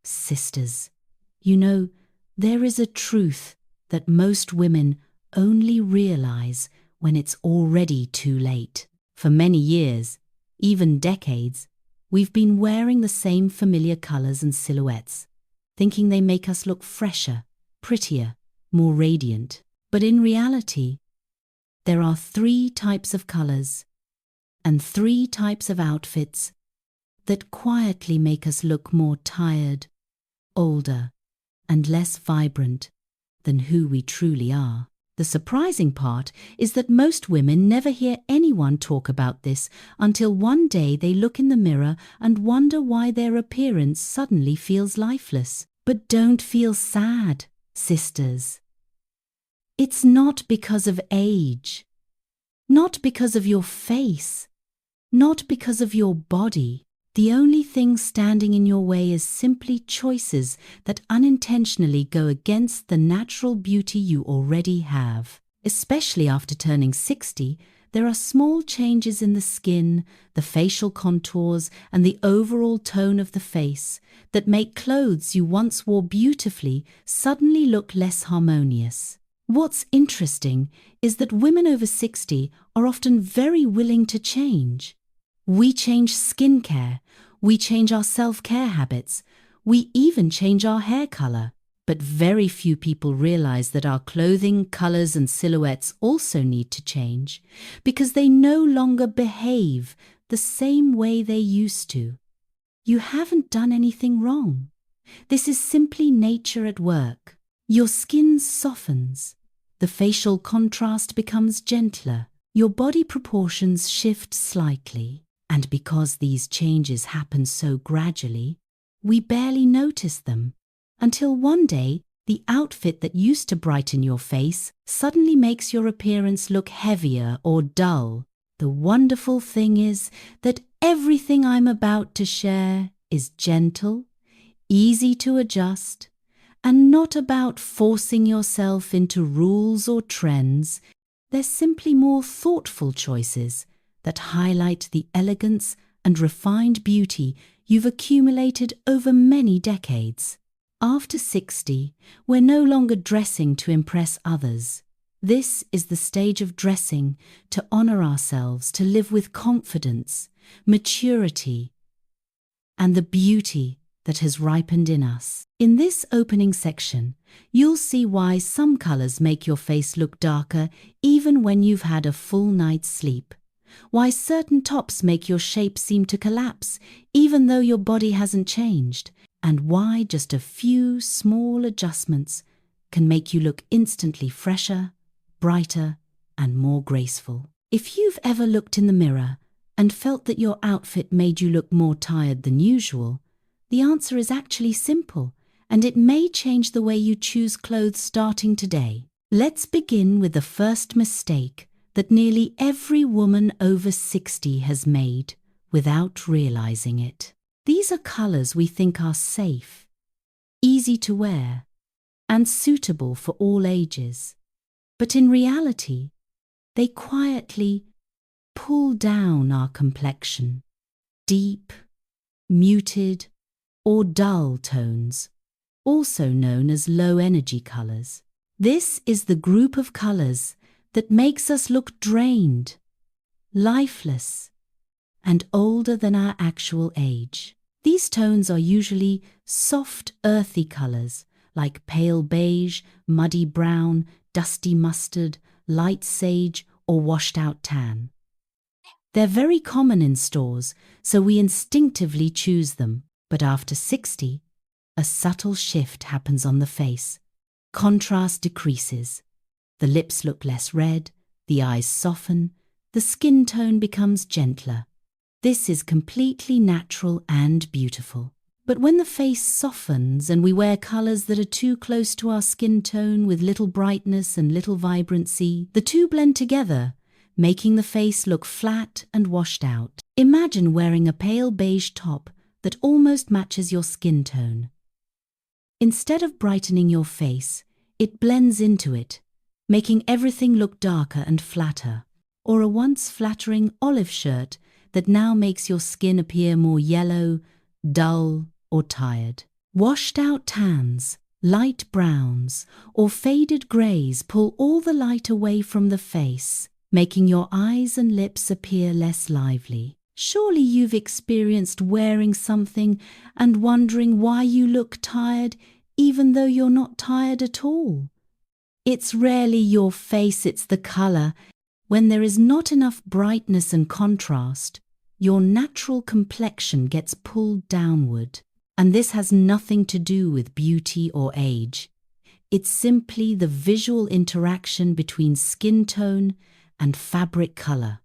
Sisters, you know, there is a truth that most women only realize when it's already too late. For many years, even decades, we've been wearing the same familiar colors and silhouettes, thinking they make us look fresher, prettier, more radiant. But in reality, there are 3 types of colors and 3 types of outfits that quietly make us look more tired, older, and less vibrant than who we truly are. The surprising part is that most women never hear anyone talk about this until one day they look in the mirror and wonder why their appearance suddenly feels lifeless. But don't feel sad, sisters. It's not because of age, not because of your face, not because of your body. The only thing standing in your way is simply choices that unintentionally go against the natural beauty you already have. Especially after turning 60, there are small changes in the skin, the facial contours, and the overall tone of the face that make clothes you once wore beautifully suddenly look less harmonious. What's interesting is that women over 60 are often very willing to change. We change skincare, we change our self-care habits, we even change our hair color. But very few people realize that our clothing, colors, and silhouettes also need to change because they no longer behave the same way they used to. You haven't done anything wrong. This is simply nature at work. Your skin softens, the facial contrast becomes gentler, your body proportions shift slightly. And because these changes happen so gradually, we barely notice them, until one day the outfit that used to brighten your face suddenly makes your appearance look heavier or dull. The wonderful thing is that everything I'm about to share is gentle, easy to adjust, and not about forcing yourself into rules or trends. They're simply more thoughtful choices that highlight the elegance and refined beauty you've accumulated over many decades. After 60, we're no longer dressing to impress others. This is the stage of dressing to honor ourselves, to live with confidence, maturity, and the beauty that has ripened in us. In this opening section, you'll see why some colors make your face look darker even when you've had a full night's sleep. Why certain tops make your shape seem to collapse even though your body hasn't changed, and why just a few small adjustments can make you look instantly fresher, brighter, and more graceful. If you've ever looked in the mirror and felt that your outfit made you look more tired than usual, the answer is actually simple, and it may change the way you choose clothes starting today. Let's begin with the first mistake that nearly every woman over 60 has made without realizing it. These are colors we think are safe, easy to wear, and suitable for all ages. But in reality, they quietly pull down our complexion. Deep, muted, or dull tones, also known as low-energy colors. This is the group of colors that makes us look drained, lifeless, and older than our actual age. These tones are usually soft, earthy colors like pale beige, muddy brown, dusty mustard, light sage, or washed-out tan. They're very common in stores, so we instinctively choose them. But after 60, a subtle shift happens on the face. Contrast decreases. The lips look less red, the eyes soften, the skin tone becomes gentler. This is completely natural and beautiful. But when the face softens and we wear colors that are too close to our skin tone with little brightness and little vibrancy, the two blend together, making the face look flat and washed out. Imagine wearing a pale beige top that almost matches your skin tone. Instead of brightening your face, it blends into it, making everything look darker and flatter. Or a once flattering olive shirt that now makes your skin appear more yellow, dull, or tired. Washed out tans, light browns, or faded greys pull all the light away from the face, making your eyes and lips appear less lively. Surely you've experienced wearing something and wondering why you look tired even though you're not tired at all. It's rarely your face, it's the color. When there is not enough brightness and contrast, your natural complexion gets pulled downward. And this has nothing to do with beauty or age. It's simply the visual interaction between skin tone and fabric color.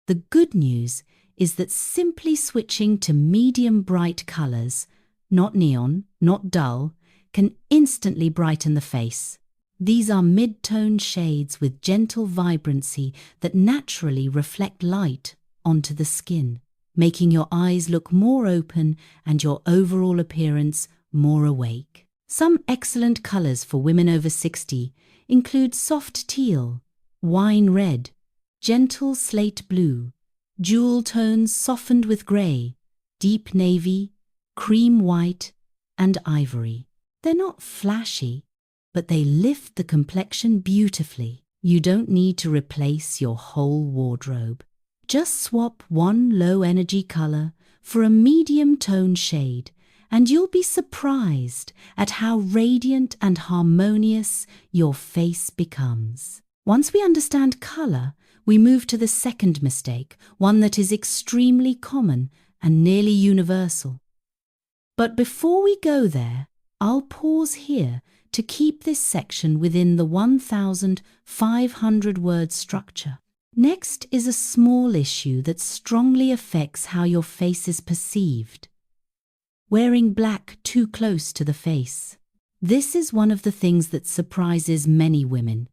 The good news is that simply switching to medium bright colors, not neon, not dull, can instantly brighten the face. These are mid-tone shades with gentle vibrancy that naturally reflect light onto the skin, making your eyes look more open and your overall appearance more awake. Some excellent colors for women over 60 include soft teal, wine red, gentle slate blue, jewel tones softened with gray, deep navy, cream white, and ivory. They're not flashy, but they lift the complexion beautifully. You don't need to replace your whole wardrobe. Just swap one low-energy color for a medium-tone shade, and you'll be surprised at how radiant and harmonious your face becomes. Once we understand color, we move to the second mistake, one that is extremely common and nearly universal. But before we go there, I'll pause here to keep this section within the 1,500-word structure. Next is a small issue that strongly affects how your face is perceived. Wearing black too close to the face. This is one of the things that surprises many women,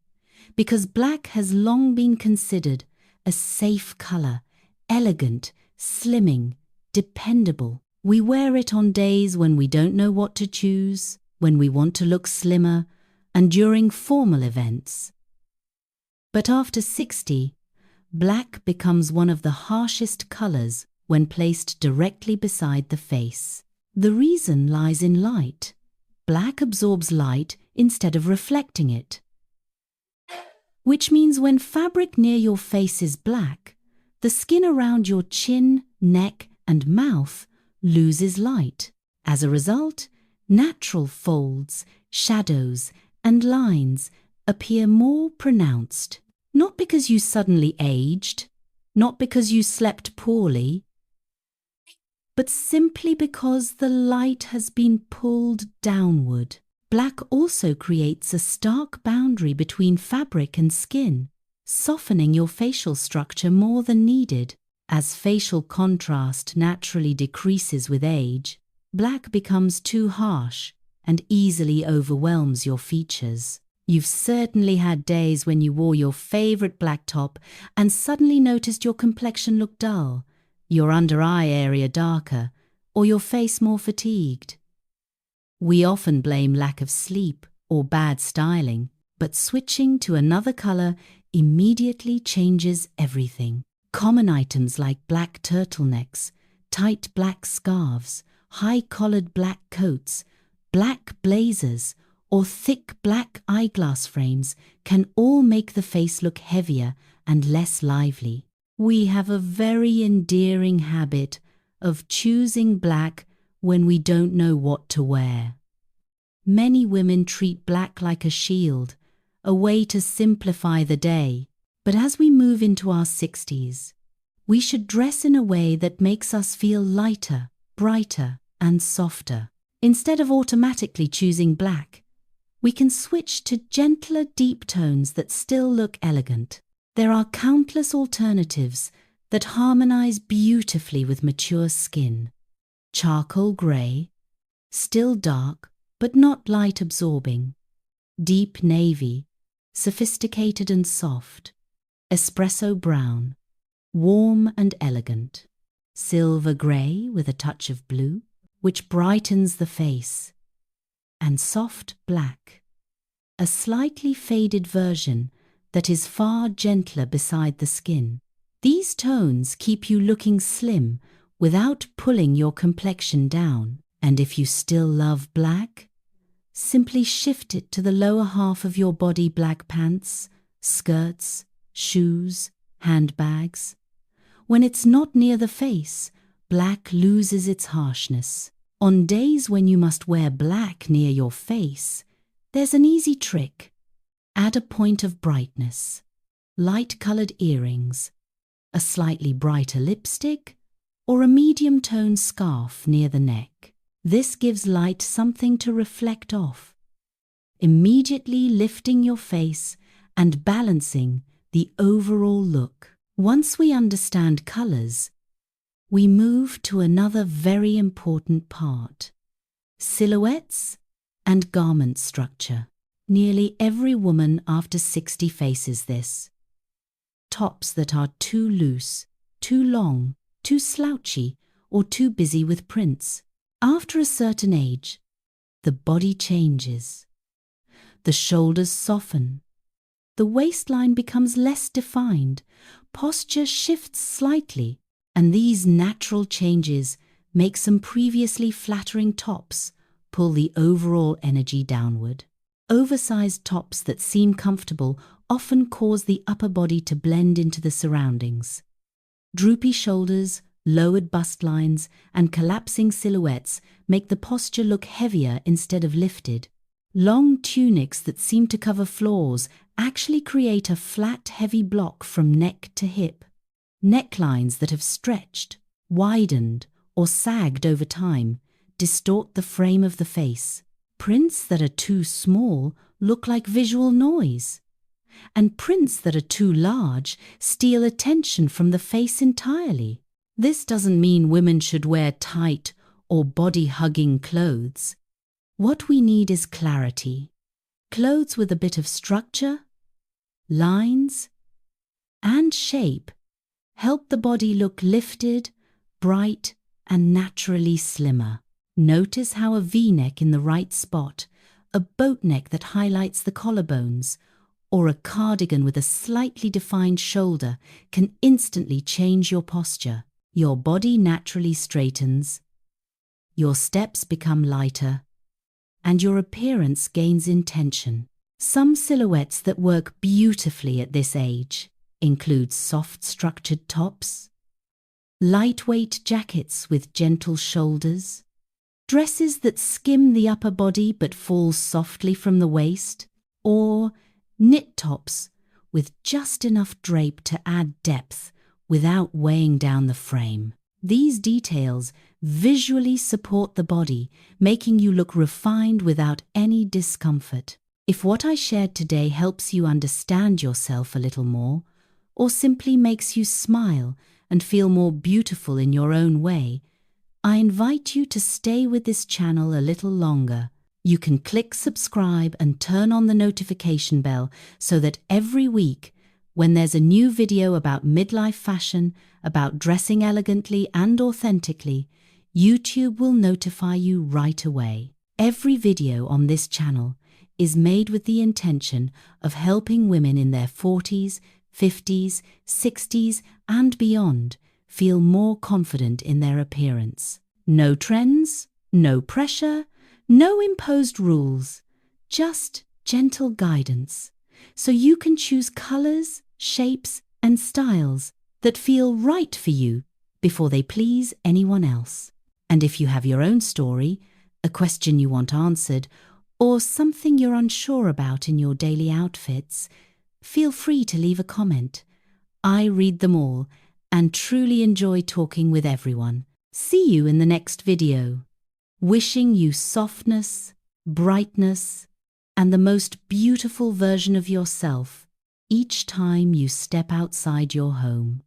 because black has long been considered a safe color, elegant, slimming, dependable. We wear it on days when we don't know what to choose, when we want to look slimmer, and during formal events. But after 60, black becomes one of the harshest colors when placed directly beside the face. The reason lies in light. Black absorbs light instead of reflecting it, which means when fabric near your face is black, the skin around your chin, neck, and mouth loses light. As a result, natural folds, shadows, and lines appear more pronounced. Not because you suddenly aged, not because you slept poorly, but simply because the light has been pulled downward. Black also creates a stark boundary between fabric and skin, softening your facial structure more than needed. As facial contrast naturally decreases with age, black becomes too harsh and easily overwhelms your features. You've certainly had days when you wore your favorite black top and suddenly noticed your complexion looked dull, your under-eye area darker, or your face more fatigued. We often blame lack of sleep or bad styling, but switching to another color immediately changes everything. Common items like black turtlenecks, tight black scarves, high-collared black coats, black blazers, or thick black eyeglass frames can all make the face look heavier and less lively. We have a very endearing habit of choosing black when we don't know what to wear. Many women treat black like a shield, a way to simplify the day. But as we move into our 60s, we should dress in a way that makes us feel lighter, brighter, and softer. Instead of automatically choosing black, we can switch to gentler, deep tones that still look elegant. There are countless alternatives that harmonize beautifully with mature skin. Charcoal grey, still dark but not light absorbing. Deep navy, sophisticated and soft. Espresso brown, warm and elegant. Silver grey with a touch of blue, which brightens the face. And soft black, a slightly faded version that is far gentler beside the skin. These tones keep you looking slim without pulling your complexion down. And if you still love black, simply shift it to the lower half of your body: black pants, skirts, shoes, handbags. When it's not near the face, black loses its harshness. On days when you must wear black near your face, there's an easy trick. Add a point of brightness, light-colored earrings, a slightly brighter lipstick, or a medium-toned scarf near the neck. This gives light something to reflect off, immediately lifting your face and balancing the overall look. Once we understand colors, we move to another very important part: silhouettes and garment structure. Nearly every woman after 60 faces this. Tops that are too loose, too long, too slouchy, or too busy with prints. After a certain age, the body changes. The shoulders soften. The waistline becomes less defined. Posture shifts slightly, and these natural changes make some previously flattering tops pull the overall energy downward. Oversized tops that seem comfortable often cause the upper body to blend into the surroundings. Droopy shoulders, lowered bust lines, and collapsing silhouettes make the posture look heavier instead of lifted. Long tunics that seem to cover floors actually create a flat, heavy block from neck to hip. Necklines that have stretched, widened, or sagged over time distort the frame of the face. Prints that are too small look like visual noise. And prints that are too large steal attention from the face entirely. This doesn't mean women should wear tight or body-hugging clothes. What we need is clarity. Clothes with a bit of structure, lines, and shape help the body look lifted, bright, and naturally slimmer. Notice how a V-neck in the right spot, a boat neck that highlights the collarbones, or a cardigan with a slightly defined shoulder can instantly change your posture. Your body naturally straightens, your steps become lighter, and your appearance gains intention. Some silhouettes that work beautifully at this age include soft structured tops, lightweight jackets with gentle shoulders, dresses that skim the upper body but fall softly from the waist, or knit tops with just enough drape to add depth without weighing down the frame. These details visually support the body, making you look refined without any discomfort. If what I shared today helps you understand yourself a little more, or simply makes you smile and feel more beautiful in your own way, I invite you to stay with this channel a little longer. You can click subscribe and turn on the notification bell so that every week, when there's a new video about midlife fashion, about dressing elegantly and authentically, YouTube will notify you right away. Every video on this channel is made with the intention of helping women in their 40s, 50s, 60s, and beyond feel more confident in their appearance. No trends, no pressure, no imposed rules, just gentle guidance, so you can choose colors, shapes, and styles that feel right for you before they please anyone else. And if you have your own story, a question you want answered, or something you're unsure about in your daily outfits, feel free to leave a comment. I read them all and truly enjoy talking with everyone. See you in the next video. Wishing you softness, brightness, and the most beautiful version of yourself each time you step outside your home.